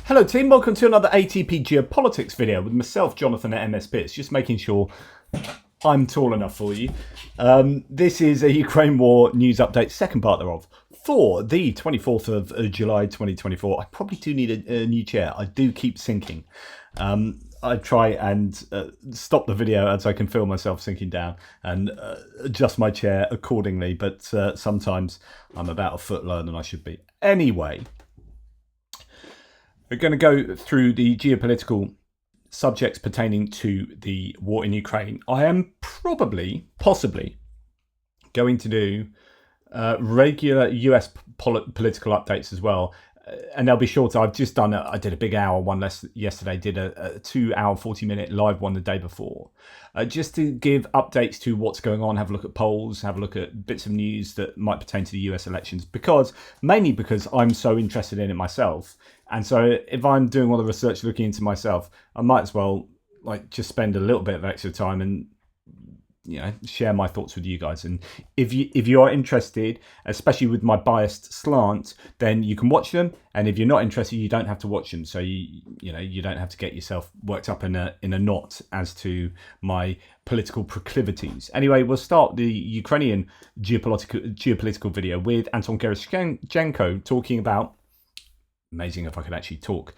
Hello team, welcome to another ATP Geopolitics video with myself, Jonathan at MS Bits, just making sure I'm tall enough for you. This is a Ukraine war news update, second part thereof, for the 24th of July 2024. I probably do need a new chair. I do keep sinking. I try and stop the video as I can feel myself sinking down and adjust my chair accordingly, but sometimes I'm about a foot lower than I should be. Anyway, we're going to go through the geopolitical subjects pertaining to the war in Ukraine. I am possibly, going to do regular US political updates as well. And they'll be shorter. I've just done I did a big hour one yesterday, did a 2 hour, 40-minute live one the day before. Just to give updates to what's going on, have a look at polls, have a look at bits of news that might pertain to the US elections, mainly because I'm so interested in it myself. And so if I'm doing all the research looking into myself, I might as well just spend a little bit of extra time and share my thoughts with you guys. And if you are interested, especially with my biased slant, then you can watch them. And if you're not interested, you don't have to watch them. So you don't have to get yourself worked up in a knot as to my political proclivities. Anyway, we'll start the Ukrainian geopolitical video with Anton Gerashchenko talking about, amazing if I could actually talk,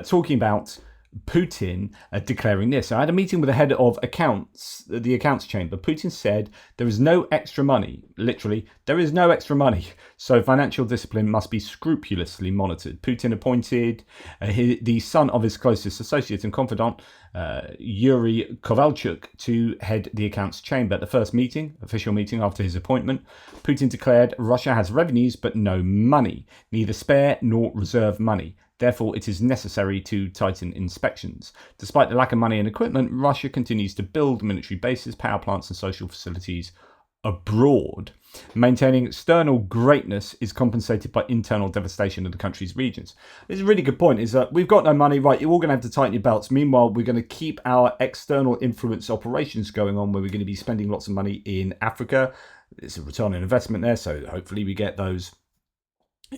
talking about Putin declaring this. I had a meeting with the head of the accounts chamber. Putin said there is no extra money. Literally, there is no extra money. So financial discipline must be scrupulously monitored. Putin appointed the son of his closest associate and confidant, Yuri Kovalchuk, to head the accounts chamber. At the first official meeting after his appointment, Putin declared Russia has revenues but no money, neither spare nor reserve money. Therefore, it is necessary to tighten inspections. Despite the lack of money and equipment, Russia continues to build military bases, power plants and social facilities abroad. Maintaining external greatness is compensated by internal devastation of the country's regions. It's a really good point, is that we've got no money, right? You're all going to have to tighten your belts. Meanwhile, we're going to keep our external influence operations going on, where we're going to be spending lots of money in Africa. There's a return on investment there, so hopefully we get those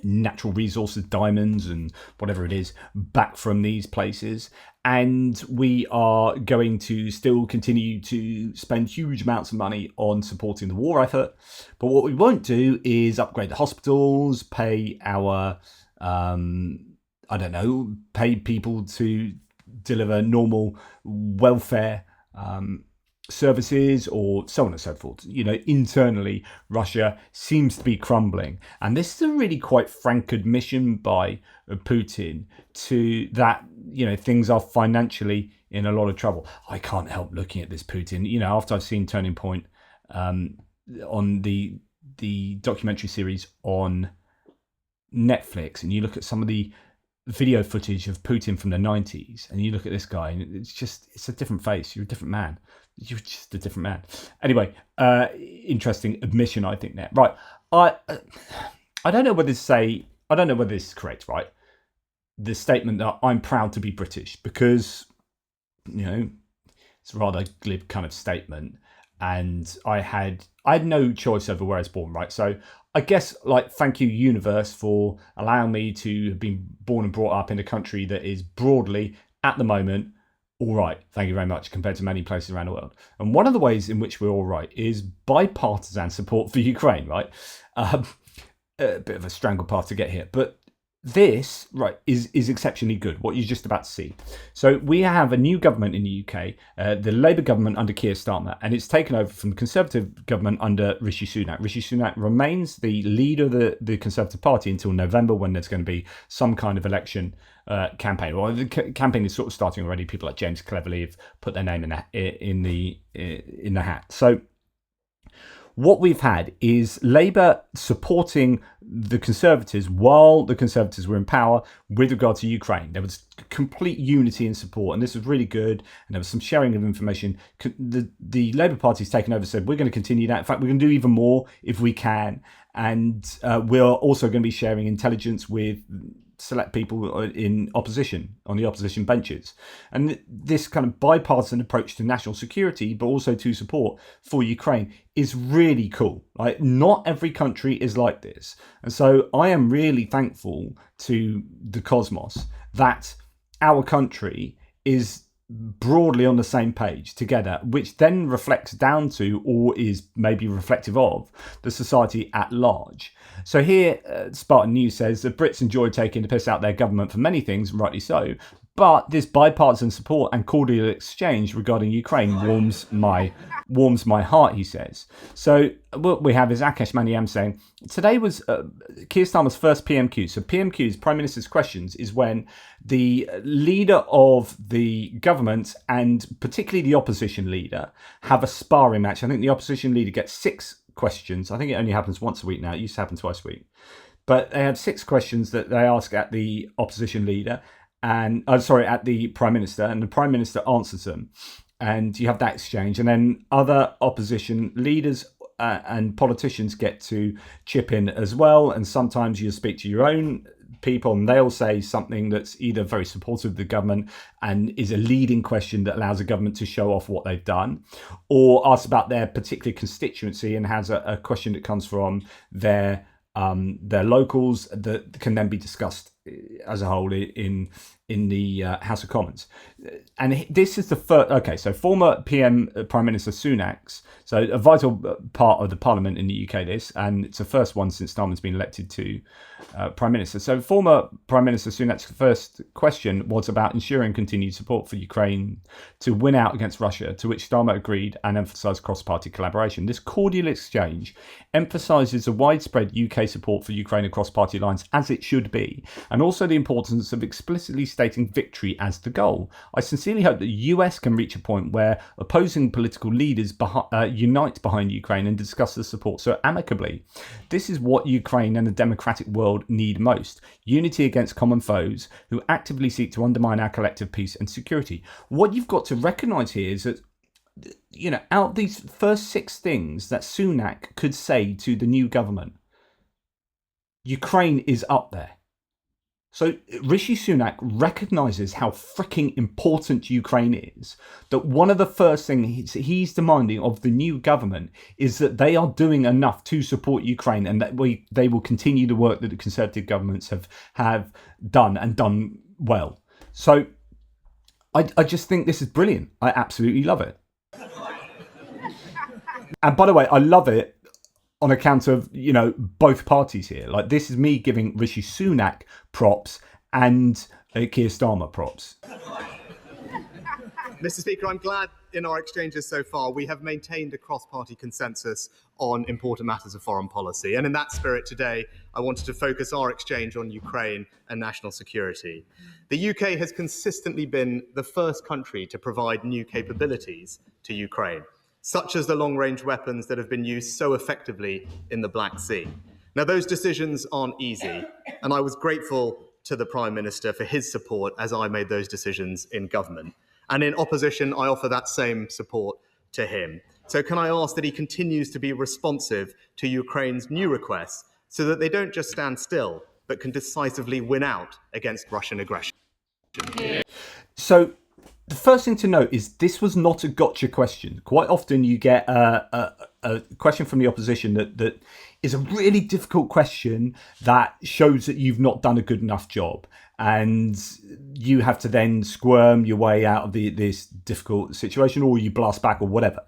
natural resources, diamonds and whatever it is, back from these places. And we are going to still continue to spend huge amounts of money on supporting the war effort. But what we won't do is upgrade the hospitals, pay our, pay people to deliver normal welfare services, or so on and so forth. Internally, Russia seems to be crumbling. And this is a really quite frank admission by Putin to that, things are financially in a lot of trouble. I can't help looking at this Putin, after I've seen Turning Point on the documentary series on Netflix, and you look at some of the video footage of Putin from the 90s, and you look at this guy, and it's a different face. You're a different man. You're just a different man. Anyway, interesting admission, I think, there. Right. I don't know whether this is correct, right? The statement that I'm proud to be British, because, it's a rather glib kind of statement. And I had no choice over where I was born, right? So I guess, thank you, universe, for allowing me to have been born and brought up in a country that is broadly, at the moment, all right. Thank you very much, compared to many places around the world. And one of the ways in which we're all right is bipartisan support for Ukraine, right? A bit of a strangle path to get here. But this, right, is exceptionally good, what you're just about to see. So we have a new government in the UK, the Labour government under Keir Starmer, and it's taken over from the Conservative government under Rishi Sunak. Rishi Sunak remains the leader of the Conservative Party until November, when there's going to be some kind of election campaign. Well, the campaign is sort of starting already. People like James Cleverly have put their name in the hat. So what we've had is Labour supporting the Conservatives while the Conservatives were in power with regard to Ukraine. There was complete unity and support, and this was really good, and there was some sharing of information. The Labour Party's taken over, said we're going to continue that. In fact, we're going to do even more if we can, and we're also going to be sharing intelligence with select people in opposition, on the opposition benches. And this kind of bipartisan approach to national security, but also to support for Ukraine, is really cool. Like, not every country is like this. And so I am really thankful to the cosmos that our country is broadly on the same page together, which then reflects down to, or is maybe reflective of, the society at large. So here, Spartan News says the Brits enjoy taking the piss out their government for many things, rightly so, but this bipartisan support and cordial exchange regarding Ukraine warms my heart, he says. So what we have is Akash Maniam saying, today was Keir Starmer's first PMQ. So PMQs, Prime Minister's Questions, is when the leader of the government and particularly the opposition leader have a sparring match. I think the opposition leader gets 6 questions. I think it only happens once a week now. It used to happen twice a week. But they have 6 questions that they ask at the opposition leader and at the Prime Minister, and the Prime Minister answers them. And you have that exchange, and then other opposition leaders and politicians get to chip in as well. And sometimes you speak to your own people and they'll say something that's either very supportive of the government and is a leading question that allows the government to show off what they've done, or ask about their particular constituency and has a question that comes from their locals that can then be discussed as a whole in the House of Commons. And this is the first. Okay, so former Prime Minister Sunak's, so a vital part of the Parliament in the UK. This, and it's the first one since Starmer's been elected to Prime Minister. So former Prime Minister Sunak's first question was about ensuring continued support for Ukraine to win out against Russia, to which Starmer agreed and emphasised cross-party collaboration. This cordial exchange emphasises the widespread UK support for Ukraine across party lines, as it should be, and also the importance of explicitly stating victory as the goal. I sincerely hope that the US can reach a point where opposing political leaders unite behind Ukraine and discuss the support so amicably. This is what Ukraine and the democratic world need most: unity against common foes who actively seek to undermine our collective peace and security. What you've got to recognise here is that, you know, out of these first 6 things that Sunak could say to the new government, Ukraine is up there. So Rishi Sunak recognises how freaking important Ukraine is, that one of the first things he's demanding of the new government is that they are doing enough to support Ukraine, and that they will continue the work that the Conservative governments have done, and done well. So I just think this is brilliant. I absolutely love it. And by the way, I love it on account of, you know, both parties here. Like, this is me giving Rishi Sunak props and Keir Starmer props. Mr. Speaker, I'm glad in our exchanges so far we have maintained a cross-party consensus on important matters of foreign policy. And in that spirit today, I wanted to focus our exchange on Ukraine and national security. The UK has consistently been the first country to provide new capabilities to Ukraine, such as the long-range weapons that have been used so effectively in the Black Sea. Now, those decisions aren't easy, and I was grateful to the Prime Minister for his support as I made those decisions in government. And in opposition, I offer that same support to him. So can I ask that he continues to be responsive to Ukraine's new requests so that they don't just stand still, but can decisively win out against Russian aggression? So the first thing to note is this was not a gotcha question. Quite often you get a question from the opposition that is a really difficult question that shows that you've not done a good enough job, and you have to then squirm your way out of this difficult situation, or you blast back or whatever.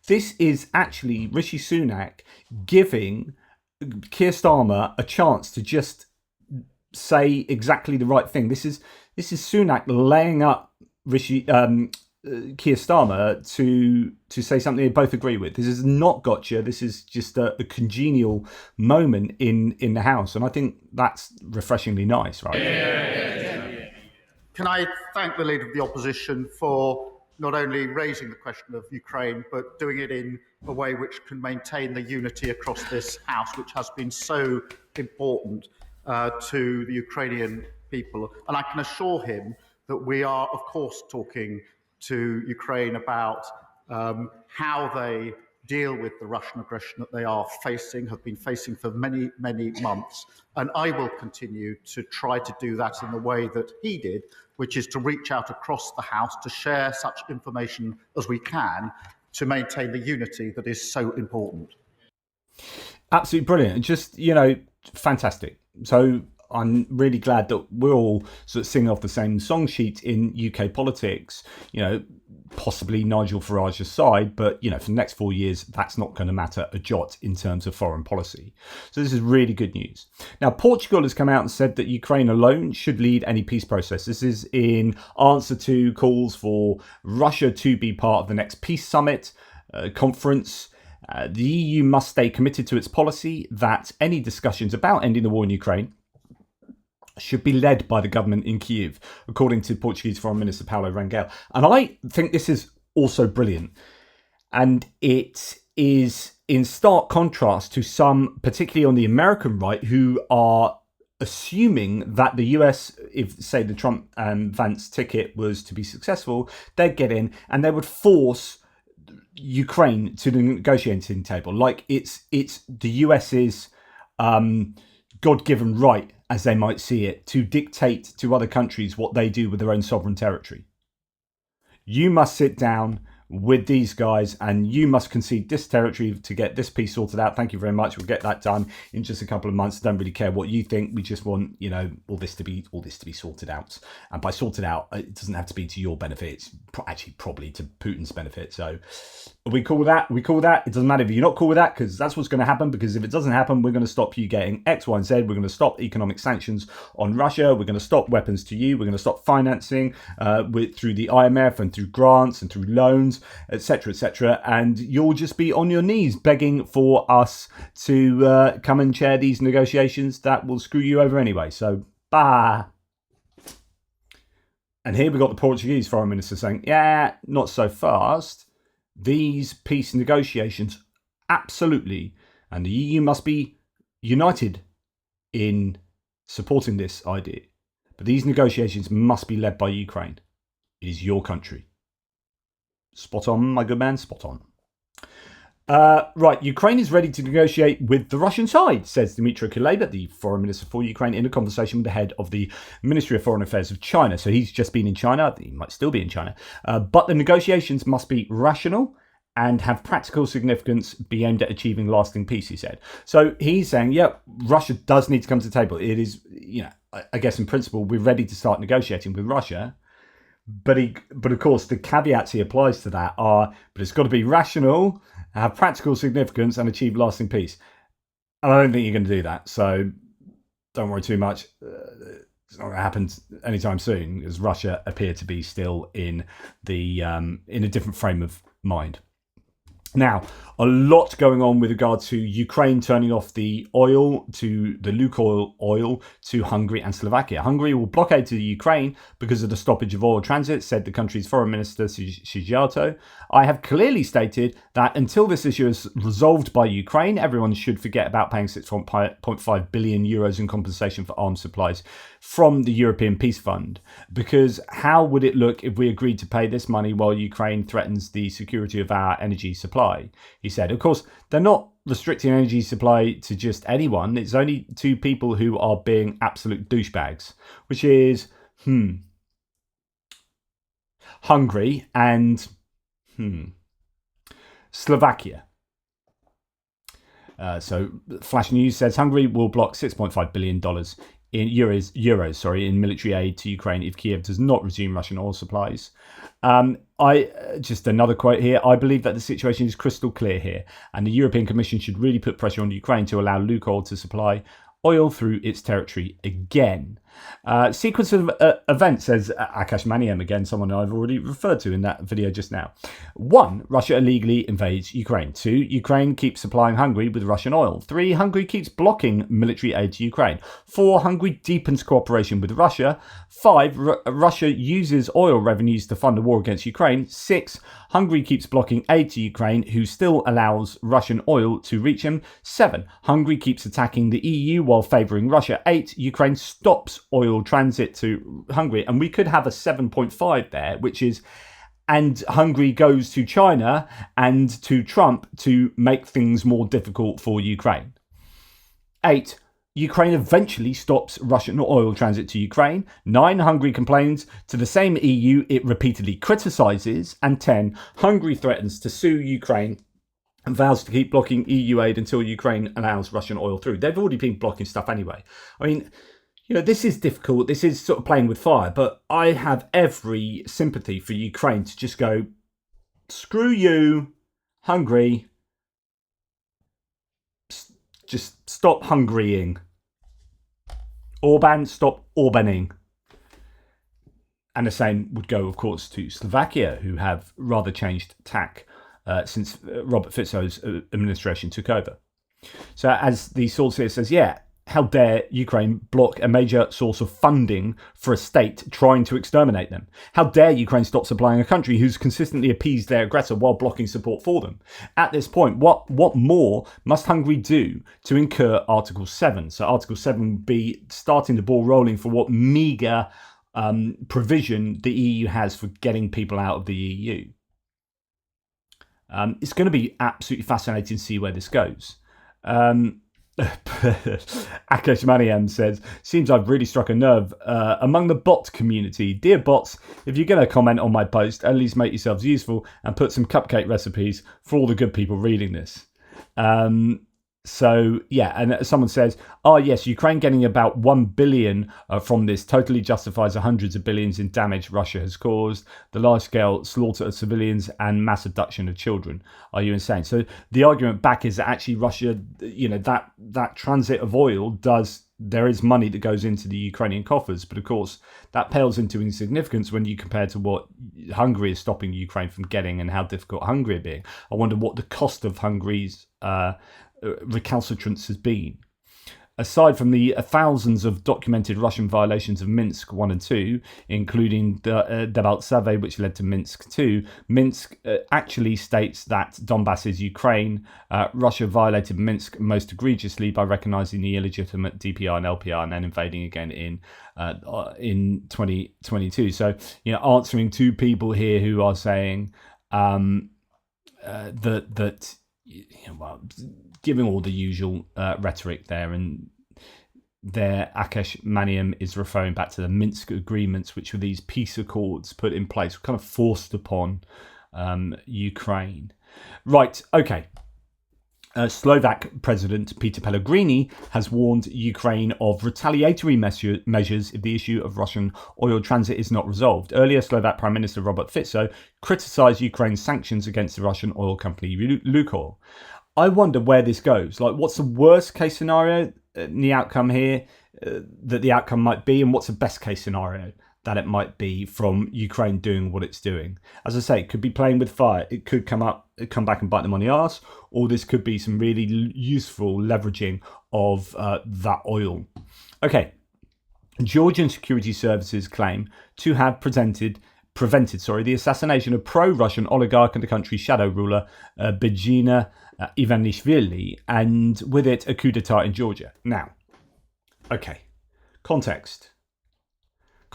This is actually Rishi Sunak giving Keir Starmer a chance to just say exactly the right thing. This is Sunak laying up Keir Starmer to say something they both agree with. This is not gotcha. This is just a congenial moment in the House, and I think that's refreshingly nice, right? Yeah. Can I thank the Leader of the Opposition for not only raising the question of Ukraine, but doing it in a way which can maintain the unity across this House, which has been so important to the Ukrainian people. And I can assure him that we are, of course, talking to Ukraine about how they deal with the Russian aggression that they are facing, have been facing for many, many months. And I will continue to try to do that in the way that he did, which is to reach out across the House to share such information as we can to maintain the unity that is so important. Absolutely brilliant. Just, fantastic. So I'm really glad that we're all sort of singing off the same song sheet in UK politics. Possibly Nigel Farage's side, but for the next 4 years, that's not going to matter a jot in terms of foreign policy. So this is really good news. Now, Portugal has come out and said that Ukraine alone should lead any peace process. This is in answer to calls for Russia to be part of the next peace summit conference. The EU must stay committed to its policy that any discussions about ending the war in Ukraine should be led by the government in Kyiv, according to Portuguese Foreign Minister Paulo Rangel. And I think this is also brilliant. And it is in stark contrast to some, particularly on the American right, who are assuming that the US, if, say, the Trump and Vance ticket was to be successful, they'd get in and they would force Ukraine to the negotiating table. Like it's the US's God-given right, as they might see it, to dictate to other countries what they do with their own sovereign territory. You must sit down with these guys and you must concede this territory to get this piece sorted out. Thank you very much. We'll get that done in just a couple of months. Don't really care what you think. We just want, all this to be sorted out. And by sorted out, it doesn't have to be to your benefit. It's actually probably to Putin's benefit. So are we cool with that? We cool with that? It doesn't matter if you're not cool with that, because that's what's going to happen. Because if it doesn't happen, we're going to stop you getting X, Y, and Z. We're going to stop economic sanctions on Russia. We're going to stop weapons to you. We're going to stop financing through the IMF and through grants and through loans, etc., etc. And you'll just be on your knees begging for us to come and chair these negotiations that will screw you over anyway. So, bah. And here we got the Portuguese Foreign Minister saying, yeah, not so fast. These peace negotiations, absolutely, and the EU must be united in supporting this idea. But these negotiations must be led by Ukraine. It is your country. Spot on, my good man, spot on. Right, Ukraine is ready to negotiate with the Russian side, says Dmytro Kuleba, the foreign minister for Ukraine, in a conversation with the head of the Ministry of Foreign Affairs of China. So he's just been in China. He might still be in China. But the negotiations must be rational and have practical significance, be aimed at achieving lasting peace, he said. So he's saying, yeah, Russia does need to come to the table. It is, I guess in principle, we're ready to start negotiating with Russia. But of course, the caveats he applies to that are, but it's got to be rational, have practical significance, and achieve lasting peace. And I don't think you're going to do that. So don't worry too much. It's not going to happen anytime soon, as Russia appear to be still in a different frame of mind. Now, a lot going on with regard to Ukraine turning off the oil to the Lukoil oil to Hungary and Slovakia. Hungary will blockade to Ukraine because of the stoppage of oil transit, said the country's foreign minister Szijjarto. I have clearly stated that until this issue is resolved by Ukraine, everyone should forget about paying 6.5 billion euros in compensation for arms supplies from the European Peace Fund. Because how would it look if we agreed to pay this money while Ukraine threatens the security of our energy supply? He said, of course, they're not restricting energy supply to just anyone. It's only to people who are being absolute douchebags, which is Hungary and Slovakia. So Flash News says Hungary will block $6.5 billion in euros, in military aid to Ukraine if Kiev does not resume Russian oil supplies. Just another quote here. I believe that the situation is crystal clear here, and the European Commission should really put pressure on Ukraine to allow Lukoil to supply oil through its territory again. Sequence of events, says Akash Maniam, again, someone I've already referred to in that video just now. 1. Russia illegally invades Ukraine. 2. Ukraine keeps supplying Hungary with Russian oil. 3. Hungary keeps blocking military aid to Ukraine. 4. Hungary deepens cooperation with Russia. 5. Russia uses oil revenues to fund a war against Ukraine. 6. Hungary keeps blocking aid to Ukraine, who still allows Russian oil to reach him. 7. Hungary keeps attacking the EU while favouring Russia. 8. Ukraine stops oil transit to Hungary. And we could have a 7.5 there, which is, and Hungary goes to China and to Trump to make things more difficult for Ukraine. 8. Ukraine eventually stops Russian oil transit to Ukraine. 9. Hungary complains to the same EU it repeatedly criticises. And 10. Hungary threatens to sue Ukraine and vows to keep blocking EU aid until Ukraine allows Russian oil through. They've already been blocking stuff anyway. I mean, This is difficult. This is sort of playing with fire, but I have every sympathy for Ukraine to just go, screw you, Hungary. Just stop Hungarying. Orban, stop Orbaning. And the same would go, of course, to Slovakia, who have rather changed tack since Robert Fico's administration took over. So as the source here says, how dare Ukraine block a major source of funding for a state trying to exterminate them? How dare Ukraine stop supplying a country who's consistently appeased their aggressor while blocking support for them? At this point, what more must Hungary do to incur Article 7? So Article 7 would be starting the ball rolling for what meagre provision the EU has for getting people out of the EU. It's going to be absolutely fascinating to see where this goes. Akash Maniam says, seems I've really struck a nerve among the bot community. Dear bots, if you're going to comment on my post, at least make yourselves useful and put some cupcake recipes for all the good people reading this. So, and someone says, yes, Ukraine getting about 1 billion from this totally justifies the hundreds of billions in damage Russia has caused, the large-scale slaughter of civilians and mass abduction of children. Are you insane? So the argument back is that actually Russia, that transit of oil there is money that goes into the Ukrainian coffers, but of course that pales into insignificance when you compare to what Hungary is stopping Ukraine from getting and how difficult Hungary are being. I wonder what the cost of Hungary's recalcitrance has been. Aside from the thousands of documented Russian violations of Minsk 1 and 2, including the Debaltseve, which led to Minsk 2, Minsk actually states that Donbass is Ukraine. Russia violated Minsk most egregiously by recognizing the illegitimate DPR and LPR and then invading again in 2022. So, answering to people here who are saying that giving all the usual rhetoric there, and there Akash Maniam is referring back to the Minsk agreements, which were these peace accords put in place, kind of forced upon Ukraine. Right, okay. Slovak President Peter Pellegrini has warned Ukraine of retaliatory measures if the issue of Russian oil transit is not resolved. Earlier, Slovak Prime Minister Robert Fico criticised Ukraine's sanctions against the Russian oil company Lukoil. I wonder where this goes. Like, what's the worst case scenario in the outcome here that the outcome might be, and what's the best case scenario that it might be from Ukraine doing what it's doing? As I say, it could be playing with fire. It could come back and bite them on the arse, or this could be some really useful leveraging of that oil. Okay. Georgian security services claim to have prevented the assassination of pro-Russian oligarch and the country's shadow ruler, Bidzina Ivanishvili, and with it a coup d'etat in Georgia. Now, okay, context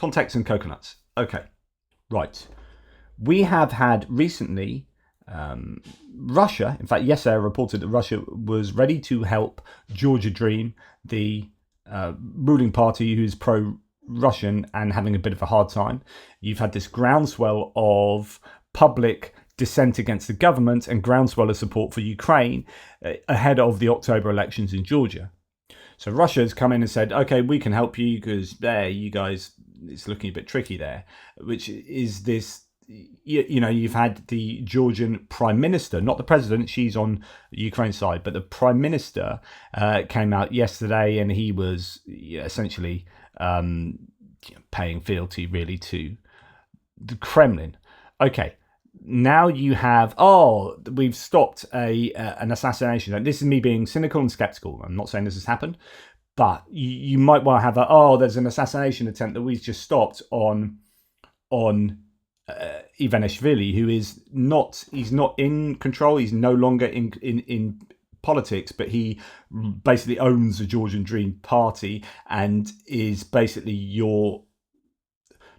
and coconuts. Okay, right. We have had recently Russia, in fact, yesterday I reported that Russia was ready to help Georgia Dream, the ruling party who's pro-Russian and having a bit of a hard time. You've had this groundswell of public dissent against the government and groundswell of support for Ukraine ahead of the October elections in Georgia. So Russia's come in and said, okay, we can help you because you guys, it's looking a bit tricky there, which is this, you've had the Georgian Prime Minister, not the President, she's on Ukraine's side, but the Prime Minister came out yesterday and he was essentially paying fealty really to the Kremlin. Okay. Now you have, we've stopped an assassination. This is me being cynical and skeptical. I'm not saying this has happened, but you might well have there's an assassination attempt that we've just stopped on Ivanishvili, who he's not in control. He's no longer in politics, but he basically owns the Georgian Dream Party and is basically your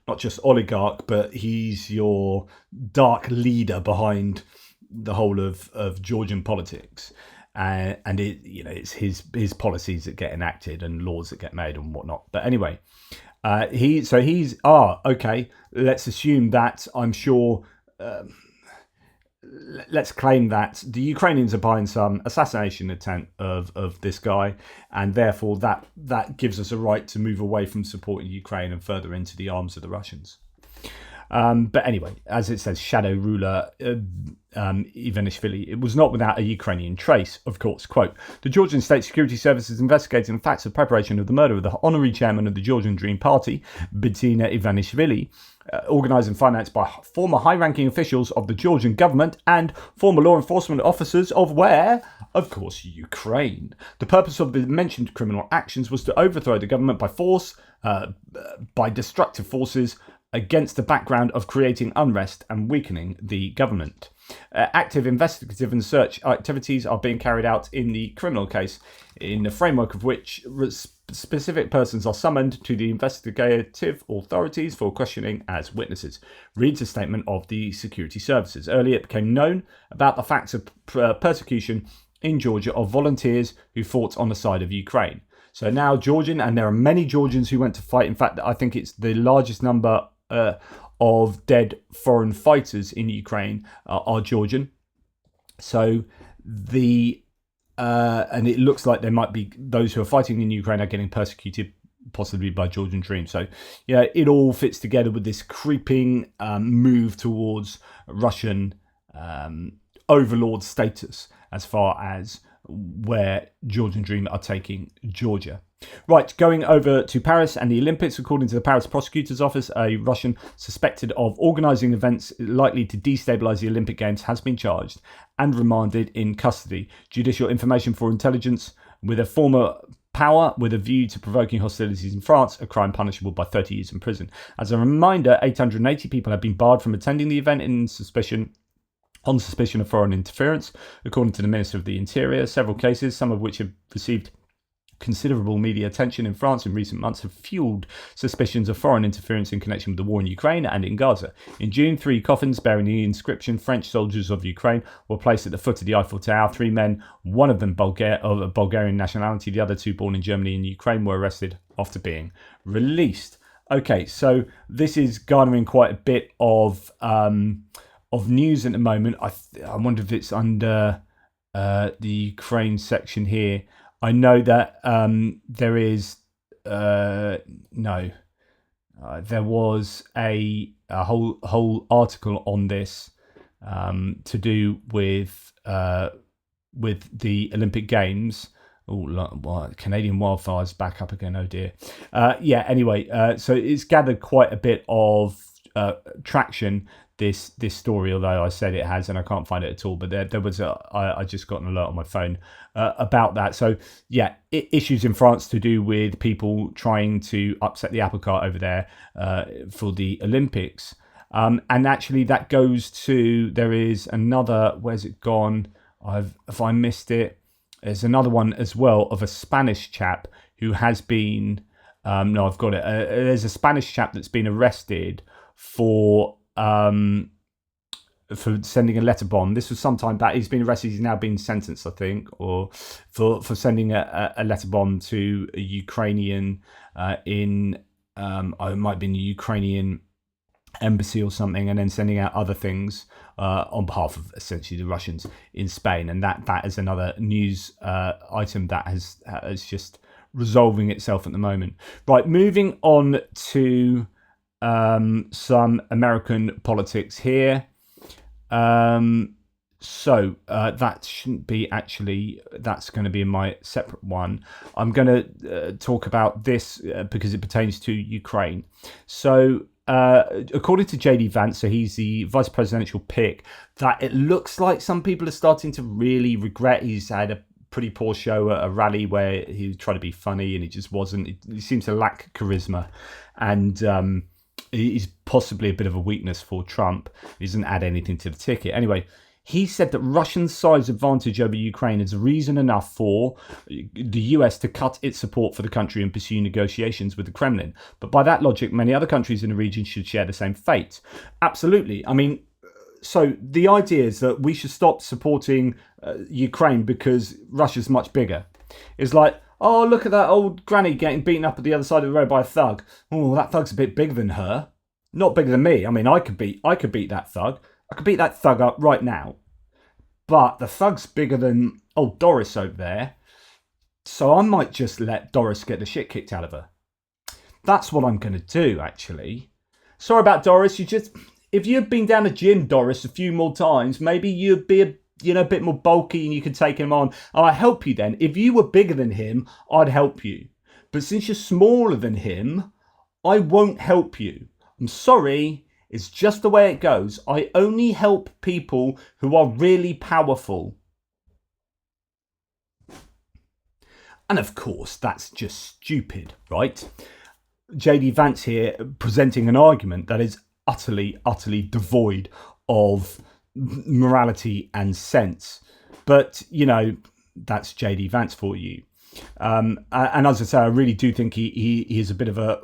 not just oligarch, but he's your dark leader behind the whole of Georgian politics. And it's his policies that get enacted and laws that get made and whatnot. But anyway, okay, let's assume that I'm sure let's claim that the Ukrainians are behind some assassination attempt of this guy, and therefore that gives us a right to move away from supporting Ukraine and further into the arms of the Russians. But anyway, as it says, shadow ruler Ivanishvili, it was not without a Ukrainian trace, of course. Quote, the Georgian State Security Service is investigating the facts of preparation of the murder of the honorary chairman of the Georgian Dream Party, Bettina Ivanishvili, organised and financed by former high-ranking officials of the Georgian government and former law enforcement officers of where? Of course, Ukraine. The purpose of the mentioned criminal actions was to overthrow the government by force, by destructive forces, against the background of creating unrest and weakening the government. Active investigative and search activities are being carried out in the criminal case, in the framework of which specific persons are summoned to the investigative authorities for questioning as witnesses, reads a statement of the security services. Earlier, it became known about the facts of persecution in Georgia of volunteers who fought on the side of Ukraine. So now Georgian, and there are many Georgians who went to fight. In fact, I think it's the largest number of dead foreign fighters in Ukraine are Georgian. So and it looks like there might be those who are fighting in Ukraine are getting persecuted possibly by Georgian Dream. So yeah, it all fits together with this creeping move towards Russian overlord status as far as where Georgian Dream are taking Georgia. Right, going over to Paris and the Olympics. According to the Paris Prosecutor's Office, a Russian suspected of organising events likely to destabilise the Olympic Games has been charged and remanded in custody. Judicial information for intelligence with a former power with a view to provoking hostilities in France, a crime punishable by 30 years in prison. As a reminder, 880 people have been barred from attending the event on suspicion of foreign interference, according to the Minister of the Interior. Several cases, some of which have received considerable media attention in France in recent months, have fueled suspicions of foreign interference in connection with the war in Ukraine and in Gaza. In June, 3 coffins bearing the inscription "French soldiers of Ukraine" were placed at the foot of the Eiffel Tower. 3 men, one of them of Bulgarian nationality, the other 2 born in Germany and Ukraine, were arrested after being released. Okay, so this is garnering quite a bit of news at the moment. I wonder if it's under the Ukraine section here. I know that there is there was a whole article on this to do with the Olympic Games. Oh, Canadian wildfires back up again. Oh dear. Anyway, so it's gathered quite a bit of traction, this story, although I said it has and I can't find it at all, but there was I just got an alert on my phone about that. So yeah, issues in France to do with people trying to upset the apple cart over there for the Olympics, and actually that goes to, there is another, where's it gone, if I missed it, there's another one as well of a Spanish chap who has been no, I've got it, there's a Spanish chap that's been arrested for sending a letter bomb. This was some time back. He's been arrested. He's now been sentenced, I think, or for sending a letter bomb to a Ukrainian it might be in the Ukrainian embassy or something, and then sending out other things on behalf of essentially the Russians in Spain. And that is another news item that has just resolving itself at the moment. Right, moving on to some American politics here. So that shouldn't be, actually, that's going to be in my separate one. I'm going to talk about this because it pertains to Ukraine. So according to JD Vance, so he's the vice presidential pick, that it looks like some people are starting to really regret. He's had a pretty poor show at a rally where he tried to be funny and he just wasn't. He seems to lack charisma, and he's possibly a bit of a weakness for Trump. He doesn't add anything to the ticket. Anyway, he said that Russian size advantage over Ukraine is reason enough for the US to cut its support for the country and pursue negotiations with the Kremlin. But by that logic, many other countries in the region should share the same fate. Absolutely. I mean, so the idea is that we should stop supporting Ukraine because Russia's much bigger. It's like, oh, look at that old granny getting beaten up at the other side of the road by a thug. Oh, that thug's a bit bigger than her. Not bigger than me. I mean, I could beat that thug. I could beat that thug up right now. But the thug's bigger than old Doris over there. So I might just let Doris get the shit kicked out of her. That's what I'm going to do, actually. Sorry about Doris. If you'd been down the gym, Doris, a few more times, maybe you'd be a bit more bulky and you could take him on. I'd help you then. If you were bigger than him, I'd help you. But since you're smaller than him, I won't help you. I'm sorry. It's just the way it goes. I only help people who are really powerful. And of course, that's just stupid, right? JD Vance here presenting an argument that is utterly, utterly devoid of morality and sense. But, that's JD Vance for you. And as I say, I really do think he is a bit of a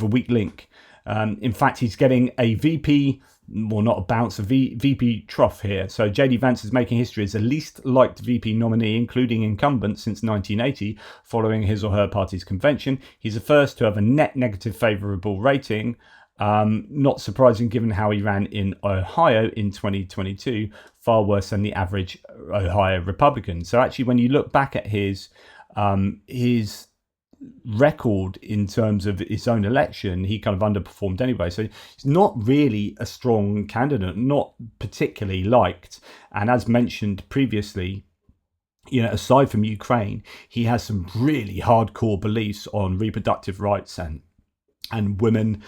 weak link. In fact, he's getting a VP, well, not a bounce, a VP trough here. So JD Vance is making history as the least liked VP nominee, including incumbent, since 1980, following his or her party's convention. He's the first to have a net negative favourable rating. Not surprising given how he ran in Ohio in 2022, far worse than the average Ohio Republican. So actually, when you look back at his record in terms of his own election, he kind of underperformed anyway. So he's not really a strong candidate, not particularly liked. And as mentioned previously, aside from Ukraine, he has some really hardcore beliefs on reproductive rights and women,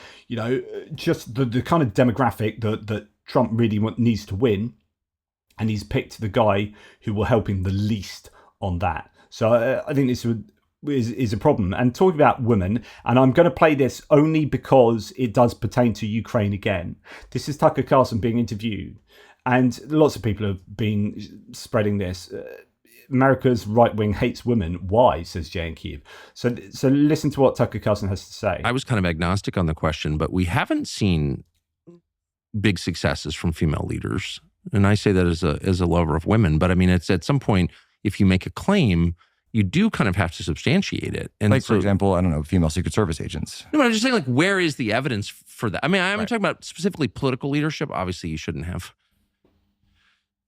just the kind of demographic that Trump really needs to win. And he's picked the guy who will help him the least on that. So I think this is a problem. And talking about women, and I'm going to play this only because it does pertain to Ukraine again. This is Tucker Carlson being interviewed, and lots of people have been spreading this. America's right wing hates women. Why? Says Jay in Kyiv. So listen to what Tucker Carlson has to say. I was kind of agnostic on the question, but we haven't seen big successes from female leaders. And I say that as a lover of women, but I mean, it's at some point, if you make a claim, you do kind of have to substantiate it. And like, for example, I don't know, female Secret Service agents. No, but I'm just saying, where is the evidence for that? I mean, I'm talking about specifically political leadership. Obviously, you shouldn't have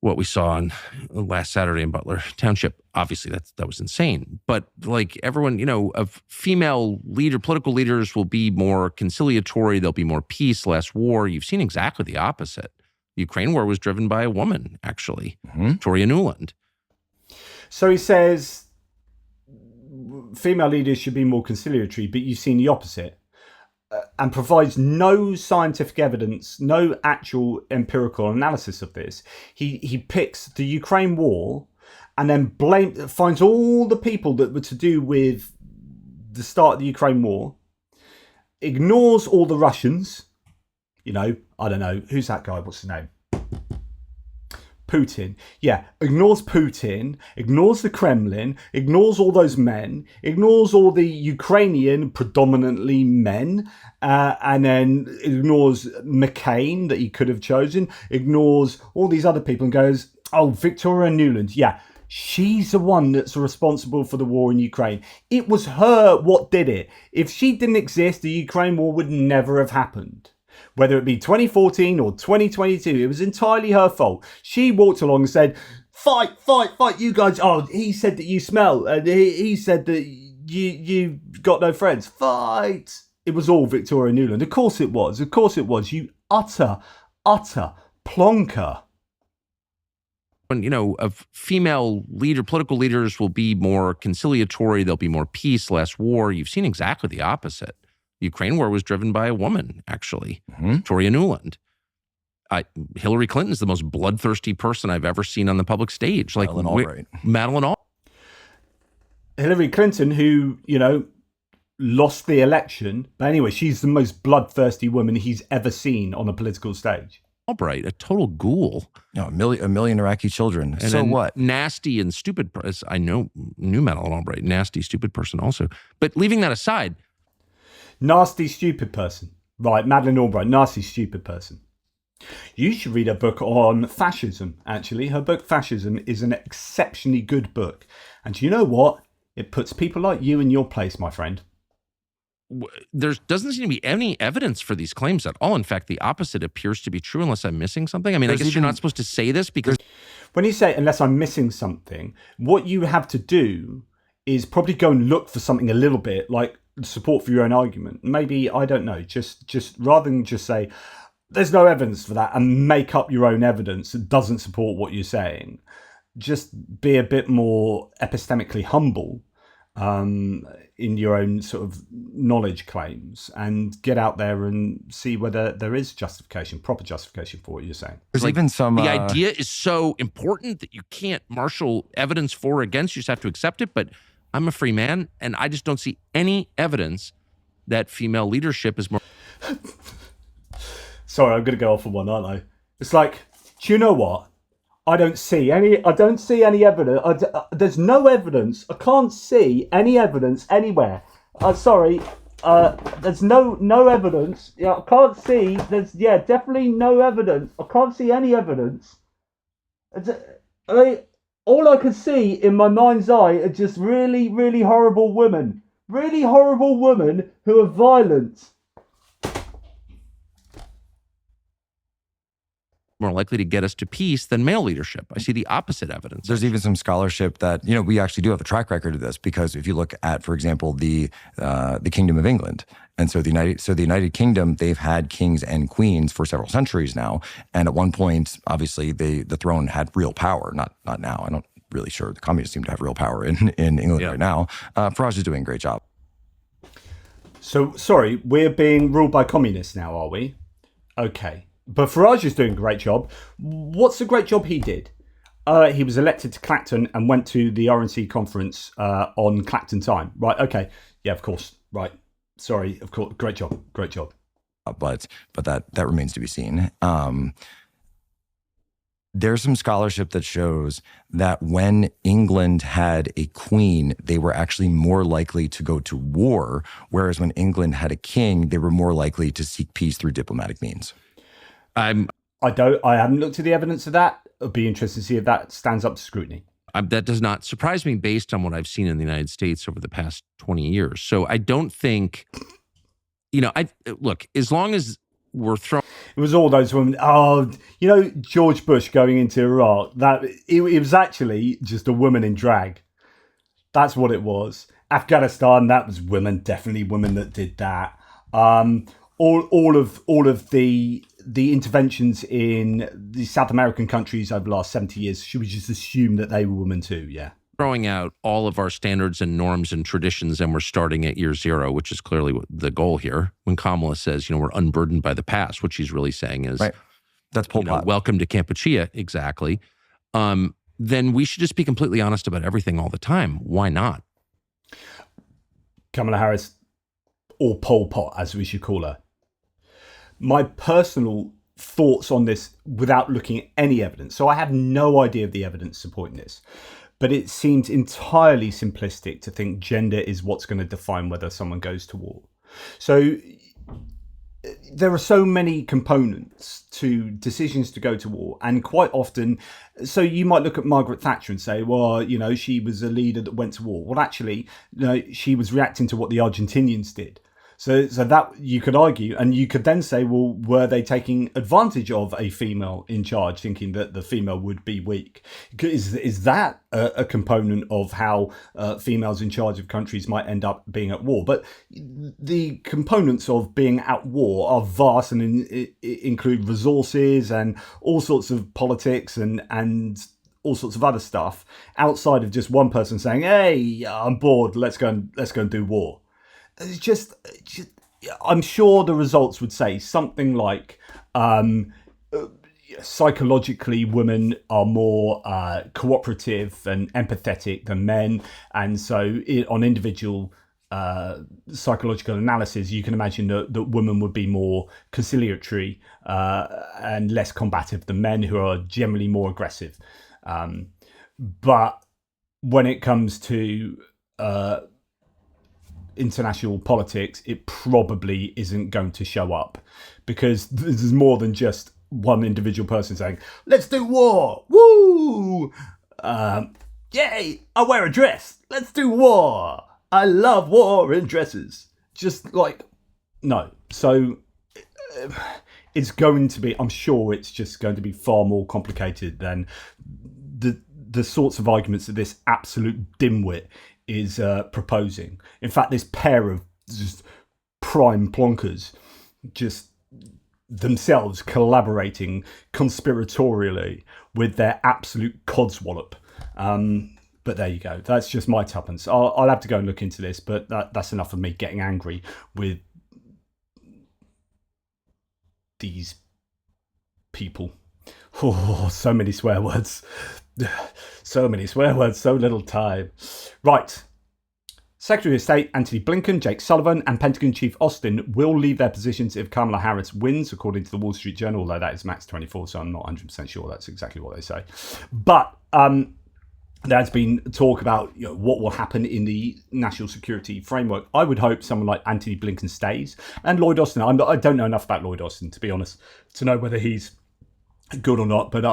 what we saw on last Saturday in Butler Township. Obviously, that was insane. But everyone, of female political leaders will be more conciliatory. There'll be more peace, less war. You've seen exactly the opposite. The Ukraine war was driven by a woman, actually, Toria Nuland. So he says female leaders should be more conciliatory, but you've seen the opposite, and provides no scientific evidence, no actual empirical analysis of this. He picks the Ukraine war and then finds all the people that were to do with the start of the Ukraine war, ignores all the Russians. I don't know, who's that guy? What's his name? Putin. Yeah, ignores Putin, ignores the Kremlin, ignores all those men, ignores all the Ukrainian, predominantly men, and then ignores McCain that he could have chosen, ignores all these other people and goes, oh, Victoria Nuland, yeah, she's the one that's responsible for the war in Ukraine. It was her what did it. If she didn't exist, the Ukraine war would never have happened. Whether it be 2014 or 2022, it was entirely her fault. She walked along and said, fight, you guys. Oh, he said that you smell. And he said that you got no friends. Fight. It was all Victoria Nuland. Of course it was. You utter plonker. Of female political leaders will be more conciliatory. There'll be more peace, less war. You've seen exactly the opposite. The Ukraine war was driven by a woman, actually, Toria Nuland. Hillary Clinton's the most bloodthirsty person I've ever seen on the public stage. Madeleine Albright. Madeleine Albright. Hillary Clinton, who, lost the election. But anyway, she's the most bloodthirsty woman he's ever seen on a political stage. Albright, a total ghoul. A million Iraqi children. And so what? Nasty and stupid. I knew Madeleine Albright, nasty, stupid person also. But leaving that aside. Nasty, stupid person. Right, Madeleine Albright, nasty, stupid person. You should read her book on fascism, actually. Her book, Fascism, is an exceptionally good book. And you know what? It puts people like you in your place, my friend. there doesn't seem to be any evidence for these claims at all. In fact, the opposite appears to be true, unless I'm missing something. I mean, I guess you're not supposed to say this because when you say unless I'm missing something, what you have to do is probably go and look for something a little bit like support for your own argument. Maybe, I don't know, just rather than just say there's no evidence for that and make up your own evidence that doesn't support what you're saying. Just be a bit more epistemically humble in your own sort of knowledge claims and get out there and see whether there is proper justification for what you're saying. There's even some... The idea is so important that you can't marshal evidence for or against. You just have to accept it. But I'm a free man, and I just don't see any evidence that female leadership is more... Sorry, I'm going to go off on one, aren't I? It's like, do you know what? I don't see any evidence. There's no evidence. I can't see any evidence anywhere. Sorry. There's no evidence. Yeah, I can't see. There's definitely no evidence. I can't see any evidence. All I can see in my mind's eye are just really, really horrible women. Really horrible women who are violent. More likely to get us to peace than male leadership. I see the opposite evidence. There's even some scholarship that, we actually do have a track record of this, because if you look at, for example, the Kingdom of England, and so the United Kingdom, they've had kings and queens for several centuries now, and at one point, obviously, the throne had real power. Not now. I'm not really sure. The communists seem to have real power in England right now. Farage is doing a great job. So, sorry, we're being ruled by communists now, are we? Okay. But Farage is doing a great job. What's the great job he did? He was elected to Clacton and went to the RNC conference on Clacton time. Right, okay. Yeah, of course. Right. Sorry, of course. Great job. But that remains to be seen. There's some scholarship that shows that when England had a queen, they were actually more likely to go to war, whereas when England had a king, they were more likely to seek peace through diplomatic means. I haven't looked at the evidence of that. It'll be interesting to see if that stands up to scrutiny. That does not surprise me based on what I've seen in the United States over the past 20 years. So I don't think, look, as long as we're throwing... It was all those women. Oh, George Bush going into Iraq, that it was actually just a woman in drag. That's what it was. Afghanistan, that was women, definitely women that did that. All of the interventions in the South American countries over the last 70 years, should we just assume that they were women too? Yeah. Throwing out all of our standards and norms and traditions, and we're starting at year zero, which is clearly the goal here. When Kamala says, we're unburdened by the past, what she's really saying is, right. That's Pol Pot. Welcome to Kampuchea, exactly. Then we should just be completely honest about everything all the time. Why not? Kamala Harris, or Pol Pot, as we should call her. My personal thoughts on this without looking at any evidence. So I have no idea of the evidence supporting this, but it seems entirely simplistic to think gender is what's going to define whether someone goes to war. So there are so many components to decisions to go to war, and quite often, so you might look at Margaret Thatcher and say, well, she was a leader that went to war. Well, actually, she was reacting to what the Argentinians did. So that you could argue, and you could then say, well, were they taking advantage of a female in charge, thinking that the female would be weak? Is that a component of how females in charge of countries might end up being at war? But the components of being at war are vast and include resources and all sorts of politics and all sorts of other stuff outside of just one person saying, hey, I'm bored, let's go and do war. It's just, I'm sure the results would say something like psychologically women are more cooperative and empathetic than men, and so on individual psychological analysis you can imagine that women would be more conciliatory and less combative than men, who are generally more aggressive. But when it comes to international politics, it probably isn't going to show up, because there's more than just one individual person saying, let's do war, woo, yay, I wear a dress, let's do war, I love war and dresses. just like, no. So it's going to be, I'm sure it's just going to be far more complicated than the sorts of arguments that this absolute dimwit is proposing. In fact, this pair of just prime plonkers just themselves collaborating conspiratorially with their absolute codswallop. But there you go. That's just my tuppence. I'll have to go and look into this, but that's enough of me getting angry with these people. Oh, so many swear words. So many swear words, so little time. Right. Secretary of State Antony Blinken, Jake Sullivan, and Pentagon Chief Austin will leave their positions if Kamala Harris wins, according to the Wall Street Journal, although that is Max 24, so I'm not 100% sure that's exactly what they say. But there's been talk about what will happen in the national security framework. I would hope someone like Antony Blinken stays, and Lloyd Austin. I don't know enough about Lloyd Austin, to be honest, to know whether he's good or not. But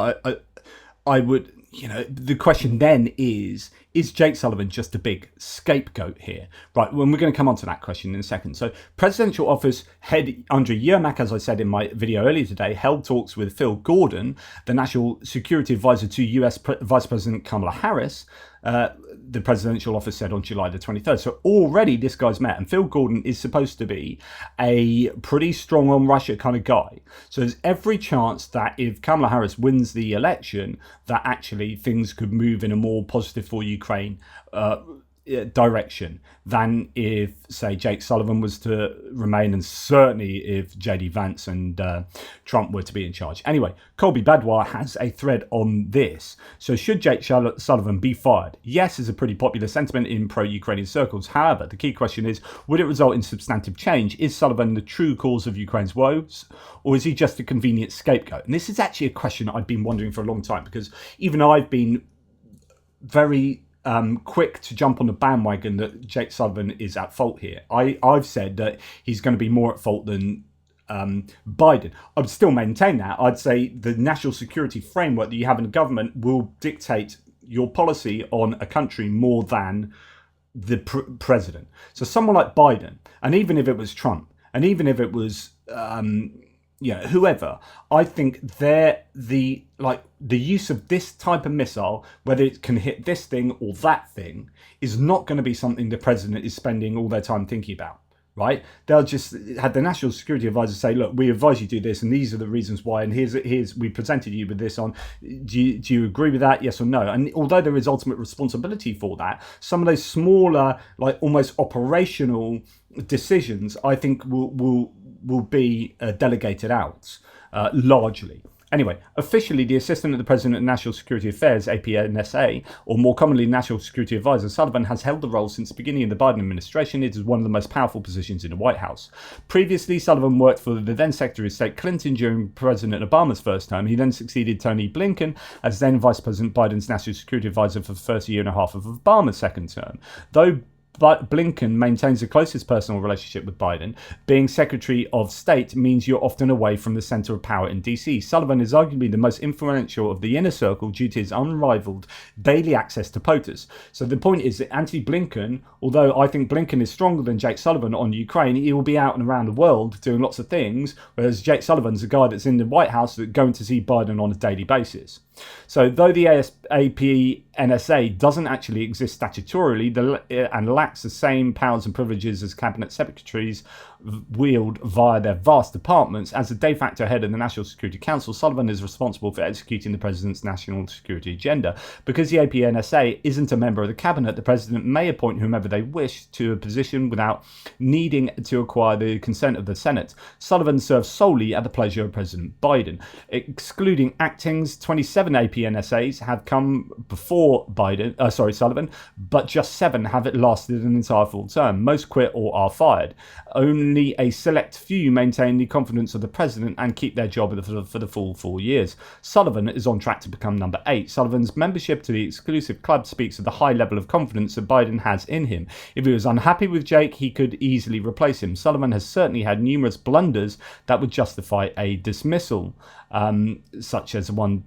I would, the question then is Jake Sullivan just a big scapegoat here? Right, well, we're going to come on to that question in a second. So Presidential Office head Andrew Yermak, as I said in my video earlier today, held talks with Phil Gordon, the National Security Advisor to US Vice President Kamala Harris, the Presidential Office said on July the 23rd. So already this guy's met, and Phil Gordon is supposed to be a pretty strong on Russia kind of guy. So there's every chance that if Kamala Harris wins the election, that actually things could move in a more positive for Ukraine direction than if, say, Jake Sullivan was to remain, and certainly if JD Vance and Trump were to be in charge. Anyway, Colby Badwar has a thread on this. So should Jake Sullivan be fired? Yes is a pretty popular sentiment in pro-Ukrainian circles. However, the key question is, would it result in substantive change? Is Sullivan the true cause of Ukraine's woes, or is he just a convenient scapegoat? And this is actually a question I've been wondering for a long time, because even I've been very quick to jump on the bandwagon that Jake Sullivan is at fault here. I've said that he's going to be more at fault than Biden. I would still maintain that. I'd say the national security framework that you have in the government will dictate your policy on a country more than the president. So someone like Biden, and even if it was Trump, and even if it was whoever, I think the use of this type of missile, whether it can hit this thing or that thing, is not going to be something the president is spending all their time thinking about, right? They'll just have the national security advisor say, look, we advise you to do this, and these are the reasons why, and here's we presented you with this on, do you agree with that, yes or no? And although there is ultimate responsibility for that, some of those smaller, like almost operational decisions, I think will be delegated out largely. Anyway, officially, the Assistant of the President of National Security Affairs, APNSA, or more commonly National Security Advisor, Sullivan has held the role since the beginning of the Biden administration. It is one of the most powerful positions in the White House. Previously, Sullivan worked for the then Secretary of State Clinton during President Obama's first term. He then succeeded Tony Blinken as then Vice President Biden's National Security Advisor for the first year and a half of Obama's second term. Though Blinken maintains the closest personal relationship with Biden, being Secretary of State means you're often away from the center of power in DC. Sullivan is arguably the most influential of the inner circle due to his unrivaled daily access to POTUS. So the point is that Antony Blinken, although I think Blinken is stronger than Jake Sullivan on Ukraine, he will be out and around the world doing lots of things, whereas Jake Sullivan's a guy that's in the White House that's going to see Biden on a daily basis. So though the APNSA doesn't actually exist statutorily and lacks the same powers and privileges as cabinet secretaries wield via their vast departments, as the de facto head of the National Security Council, Sullivan is responsible for executing the president's national security agenda. Because the APNSA isn't a member of the cabinet, the president may appoint whomever they wish to a position without needing to acquire the consent of the Senate. Sullivan serves solely at the pleasure of President Biden. Excluding actings, 27 APNSAs have come before Sullivan, but just 7 have lasted an entire full term. Most quit or are fired. Only only a select few maintain the confidence of the president and keep their job for the full 4 years. Sullivan is on track to become number 8. Sullivan's membership to the exclusive club speaks of the high level of confidence that Biden has in him. If he was unhappy with Jake, he could easily replace him. Sullivan has certainly had numerous blunders that would justify a dismissal, such as the one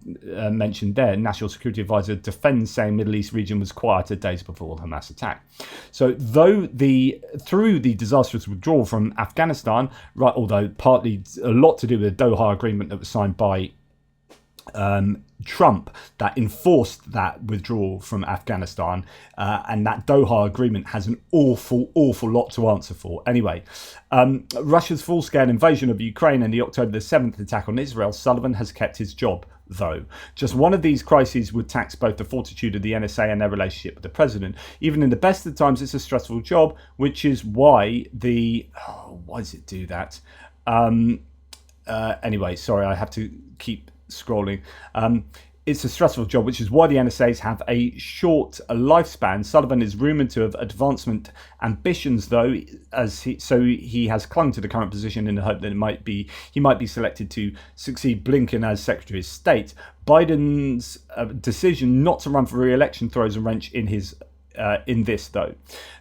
mentioned there. National Security Advisor defends saying Middle East region was quieter days before Hamas attack. So through the disastrous withdrawal from Afghanistan, right, although partly a lot to do with the Doha agreement that was signed by Trump that enforced that withdrawal from Afghanistan, and that Doha agreement has an awful lot to answer for. Anyway, Russia's full-scale invasion of Ukraine and the October the 7th attack on Israel, Sullivan has kept his job, though. Just one of these crises would tax both the fortitude of the NSA and their relationship with the president. Even in the best of times, it's a stressful job, which is why why does it do that? Anyway, sorry, I have to keep scrolling. It's a stressful job, which is why the NSAs have a short lifespan. Sullivan is rumoured to have advancement ambitions, though, he has clung to the current position in the hope that he might be selected to succeed Blinken as Secretary of State. Biden's decision not to run for re-election throws a wrench in this, though.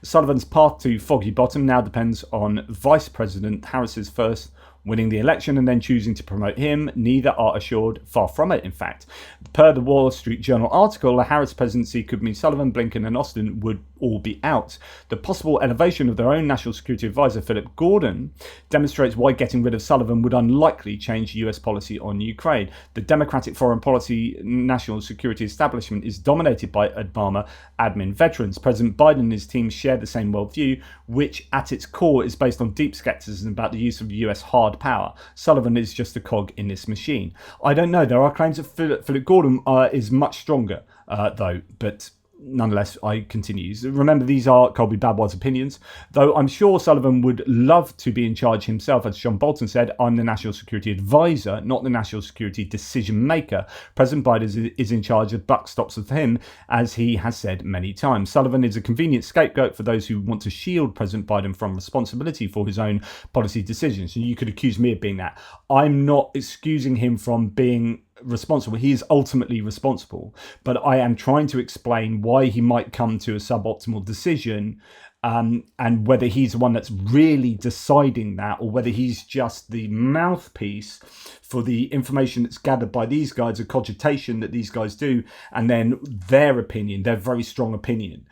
Sullivan's path to foggy bottom now depends on Vice President Harris's first winning the election and then choosing to promote him. Neither are assured, far from it, in fact. Per the Wall Street Journal article, a Harris presidency could mean Sullivan, Blinken and Austin would all be out. The possible elevation of their own National Security Advisor, Philip Gordon, demonstrates why getting rid of Sullivan would unlikely change US policy on Ukraine. The Democratic foreign policy national security establishment is dominated by Obama admin veterans. President Biden and his team share the same worldview, which at its core is based on deep skepticism about the use of US hard power. Sullivan is just a cog in this machine. I don't know. There are claims that Philip Gordon is much stronger, though, but nonetheless, I continue. Remember, these are Colby Badwell's opinions, though I'm sure Sullivan would love to be in charge himself. As John Bolton said, I'm the National Security Advisor, not the National Security Decision Maker. President Biden is in charge, the buck stops with him, as he has said many times. Sullivan is a convenient scapegoat for those who want to shield President Biden from responsibility for his own policy decisions. And you could accuse me of being that. I'm not excusing him from being responsible. He is ultimately responsible, but I am trying to explain why he might come to a suboptimal decision, and whether he's the one that's really deciding that, or whether he's just the mouthpiece for the information that's gathered by these guys, a cogitation that these guys do, and then their opinion, their very strong opinion,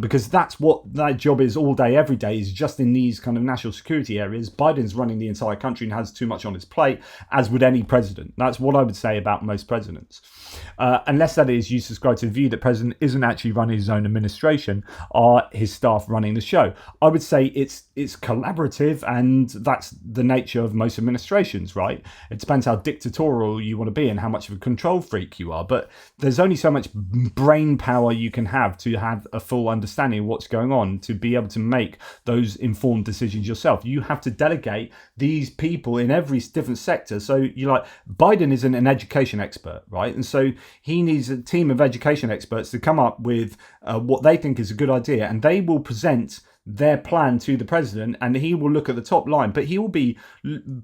because that's what that job is all day, every day, is just in these kind of national security areas. Biden's running the entire country and has too much on his plate, as would any president. That's what I would say about most presidents. Unless that is, you subscribe to the view that president isn't actually running his own administration, are his staff running the show. I would say it's collaborative, and that's the nature of most administrations, right? It depends how dictatorial you want to be and how much of a control freak you are, but there's only so much brain power you can have to have a full understanding of what's going on, to be able to make those informed decisions yourself. You have to delegate these people in every different sector. So Biden isn't an education expert, right? And so he needs a team of education experts to come up with what they think is a good idea, and they will present their plan to the president, and he will look at the top line, but he will be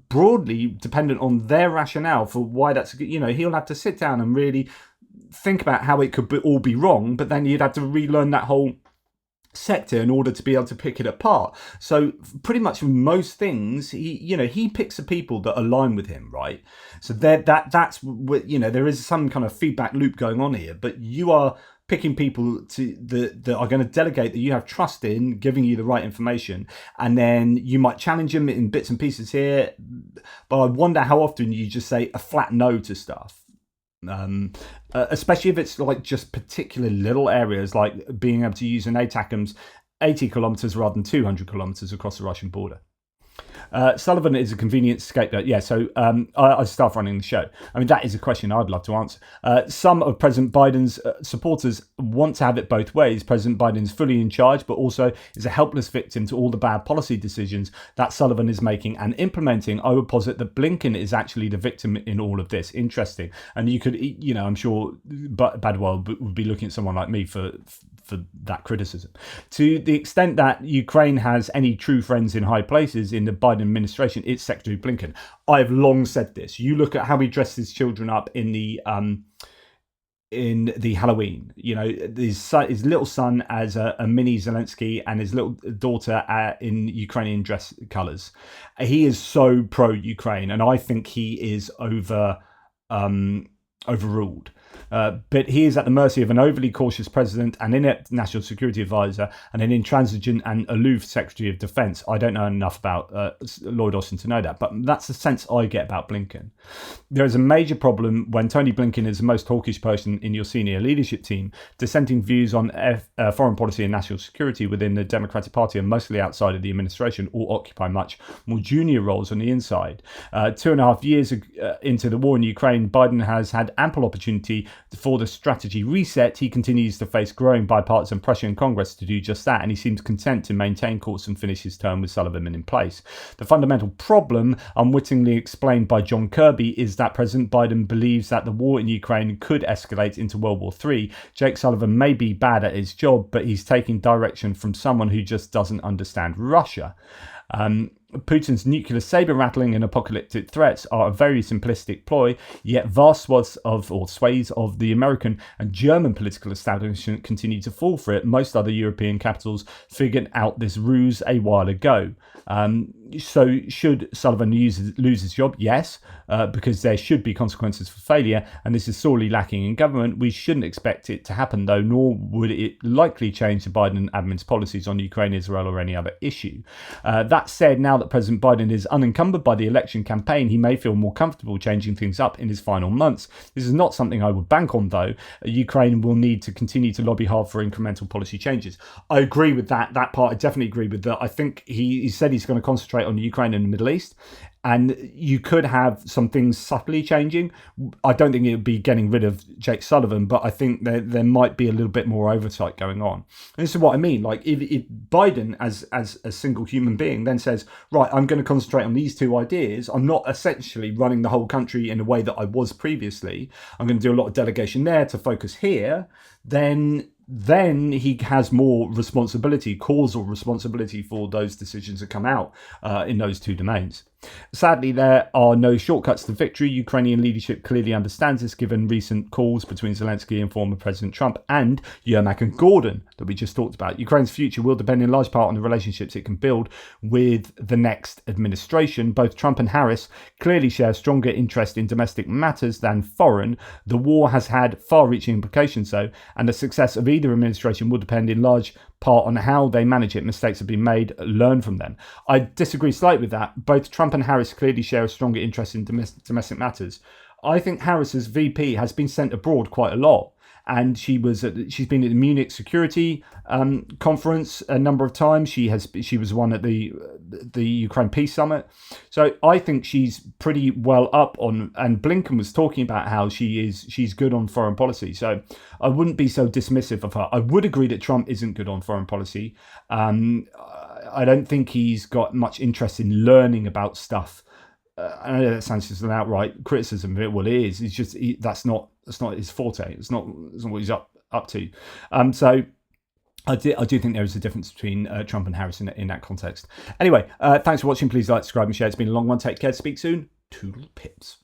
broadly dependent on their rationale for why that's, he'll have to sit down and really think about how it could all be wrong, but then you'd have to relearn that whole sector in order to be able to pick it apart. So pretty much most things, he picks the people that align with him, right? So that's what, there is some kind of feedback loop going on here, but you are picking people that are going to delegate, that you have trust in, giving you the right information, and then you might challenge them in bits and pieces here, but I wonder how often you just say a flat no to stuff. Especially if it's like just particular little areas, like being able to use an ATACMS 80 kilometers rather than 200 kilometers across the Russian border. Sullivan is a convenient scapegoat. Yeah, so I start running the show. I mean, that is a question I'd love to answer. Some of President Biden's supporters want to have it both ways. President Biden's fully in charge, but also is a helpless victim to all the bad policy decisions that Sullivan is making and implementing. I would posit that Blinken is actually the victim in all of this. Interesting. And you could, I'm sure Badwell would be looking at someone like me for for that criticism. To the extent that Ukraine has any true friends in high places in the Biden administration, it's Secretary Blinken. I've long said this. You look at how he dressed his children up in the Halloween, his little son as a mini Zelensky and his little daughter in Ukrainian dress colours. He is so pro-Ukraine, and I think he is overruled. But he is at the mercy of an overly cautious president, an inept national security advisor, and an intransigent and aloof Secretary of Defense. I don't know enough about Lloyd Austin to know that, but that's the sense I get about Blinken. There is a major problem when Tony Blinken is the most hawkish person in your senior leadership team. Dissenting views on foreign policy and national security within the Democratic Party are mostly outside of the administration or occupy much more junior roles on the inside. 2.5 years into the war in Ukraine, Biden has had ample opportunity for the strategy reset. He continues to face growing bipartisan pressure in Congress to do just that, and he seems content to maintain course and finish his term with Sullivan in place. The fundamental problem, unwittingly explained by John Kirby, is that President Biden believes that the war in Ukraine could escalate into World War III. Jake Sullivan may be bad at his job, but he's taking direction from someone who just doesn't understand Russia. Putin's nuclear saber rattling and apocalyptic threats are a very simplistic ploy, yet vast swathes of the American and German political establishment continue to fall for it. Most other European capitals figured out this ruse a while ago. So should Sullivan lose his job? Yes, because there should be consequences for failure, and this is sorely lacking in government. We shouldn't expect it to happen, though, nor would it likely change the Biden admin's policies on Ukraine, Israel, or any other issue. That said, now that President Biden is unencumbered by the election campaign, he may feel more comfortable changing things up in his final months. This is not something I would bank on, though. Ukraine will need to continue to lobby hard for incremental policy changes. I agree with that part. I definitely agree with that. I think he said he's going to concentrate on Ukraine and the Middle East, and you could have some things subtly changing. I don't think it would be getting rid of Jake Sullivan, but I think there might be a little bit more oversight going on. And this is what I mean. Like if Biden, as a single human being, then says, right, I'm going to concentrate on these two ideas. I'm not essentially running the whole country in a way that I was previously. I'm going to do a lot of delegation there to focus here. Then he has more responsibility, causal responsibility for those decisions that come out in those two domains. Sadly, there are no shortcuts to victory. Ukrainian leadership clearly understands this, given recent calls between Zelensky and former President Trump and Yermak and Gordon that we just talked about. Ukraine's future will depend in large part on the relationships it can build with the next administration. Both Trump and Harris clearly share stronger interest in domestic matters than foreign. The war has had far-reaching implications, though, and the success of either administration will depend in large part on how they manage it. Mistakes have been made, learn from them. I disagree slightly with that. Both Trump and Harris clearly share a stronger interest in domestic matters. I think Harris's VP has been sent abroad quite a lot, and she's been at the Munich Security Conference a number of times. She was one at the Ukraine Peace Summit. So I think she's pretty well up on. And Blinken was talking about how she's good on foreign policy. So I wouldn't be so dismissive of her. I would agree that Trump isn't good on foreign policy. I don't think he's got much interest in learning about stuff. I know that sounds just an outright criticism of it. Well, it is. It's just that's not his forte. It's not what he's up to. So I do think there is a difference between Trump and Harris in that context. Anyway, thanks for watching. Please like, subscribe, and share. It's been a long one. Take care. Speak soon. Toodle pips.